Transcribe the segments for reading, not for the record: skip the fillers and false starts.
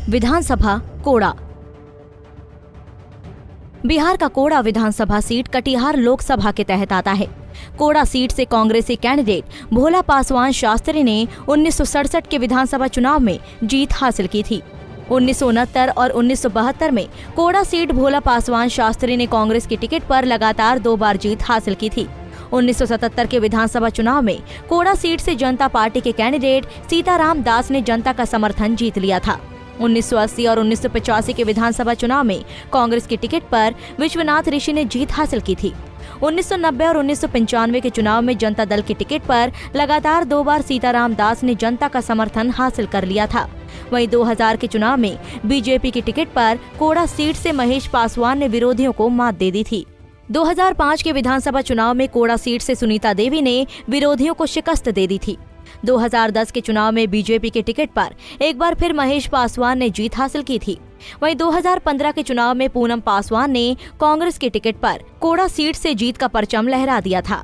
विधानसभा कोड़ा। बिहार का कोड़ा विधानसभा सीट कटिहार लोकसभा के तहत आता है। कोड़ा सीट से कांग्रेसी कैंडिडेट भोला पासवान शास्त्री ने 1967 के विधानसभा चुनाव में जीत हासिल की थी। 1969 और 1972 में कोड़ा सीट भोला पासवान शास्त्री ने कांग्रेस की टिकट पर लगातार 2 बार जीत हासिल की थी। 1977 के विधानसभा चुनाव में कोड़ा सीट से जनता पार्टी के कैंडिडेट सीताराम दास ने जनता का समर्थन जीत लिया था। 1980 और 1985 के विधानसभा चुनाव में कांग्रेस की टिकट पर विश्वनाथ ऋषि ने जीत हासिल की थी। 1990 और 1995 के चुनाव में जनता दल की टिकट पर लगातार 2 बार सीताराम दास ने जनता का समर्थन हासिल कर लिया था। वहीं 2000 के चुनाव में बीजेपी की टिकट पर कोड़ा सीट से महेश पासवान ने विरोधियों को मात दे दी थी। 2005 के विधानसभा चुनाव में कोड़ा सीट से सुनीता देवी ने विरोधियों को शिकस्त दे दी थी। 2010 के चुनाव में बीजेपी के टिकट पर एक बार फिर महेश पासवान ने जीत हासिल की थी। वहीं 2015 के चुनाव में पूनम पासवान ने कांग्रेस की टिकट पर कोड़ा सीट से जीत का परचम लहरा दिया था।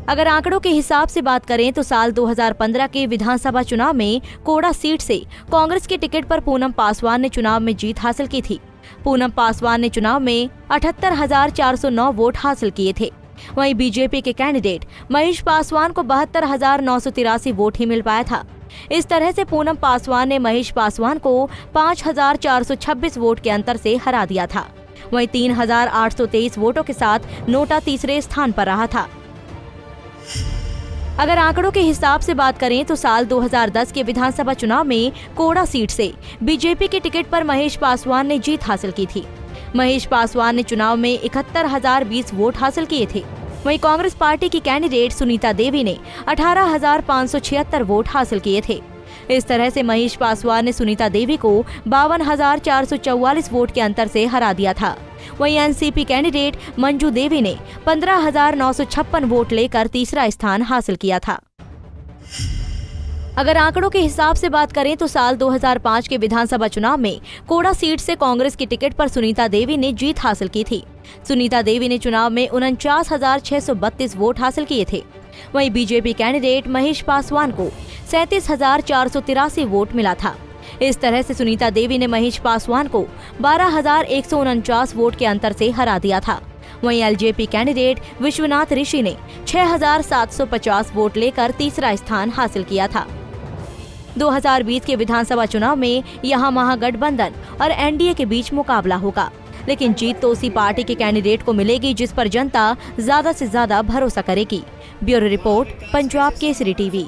अगर आंकड़ों के हिसाब से बात करें तो साल 2015 के विधानसभा चुनाव में कोड़ा सीट से कांग्रेस की टिकट पर पूनम पासवान ने चुनाव में जीत हासिल की थी। पूनम पासवान ने चुनाव में 78,409 वोट हासिल किए थे। वहीं बीजेपी के कैंडिडेट महेश पासवान को 72,983 वोट ही मिल पाया था। इस तरह से पूनम पासवान ने महेश पासवान को 5,426 वोट के अंतर से हरा दिया था। वहीं 3,823 वोटों के साथ नोटा तीसरे स्थान पर रहा था। अगर आंकड़ों के हिसाब से बात करें तो साल 2010 के विधानसभा चुनाव में कोड़ा सीट से बीजेपी की टिकट पर महेश पासवान ने जीत हासिल की थी। महेश पासवान ने चुनाव में 71,020 वोट हासिल किए थे। वहीं कांग्रेस पार्टी की कैंडिडेट सुनीता देवी ने 18,576 वोट हासिल किए थे। इस तरह से महेश पासवान ने सुनीता देवी को 52,444 वोट के अंतर से हरा दिया था। वहीं एनसीपी कैंडिडेट मंजू देवी ने 15,956 वोट लेकर तीसरा स्थान हासिल किया था। अगर आंकड़ों के हिसाब से बात करें तो साल 2005 के विधानसभा चुनाव में कोड़ा सीट से कांग्रेस की टिकट पर सुनीता देवी ने जीत हासिल की थी। सुनीता देवी ने चुनाव में 49,632 वोट हासिल किए थे। वहीं बीजेपी कैंडिडेट महेश पासवान को 37,483 वोट मिला था। इस तरह से सुनीता देवी ने महेश पासवान को 12,149 वोट के अंतर से हरा दिया था। वहीं एलजेपी कैंडिडेट विश्वनाथ ऋषि ने 6,750 वोट लेकर तीसरा स्थान हासिल किया था। 2020 के विधानसभा चुनाव में यहां महागठबंधन और एनडीए के बीच मुकाबला होगा, लेकिन जीत तो उसी पार्टी के कैंडिडेट को मिलेगी जिस पर जनता ज्यादा से ज्यादा भरोसा करेगी। Bureau report, Punjab Kesari TV.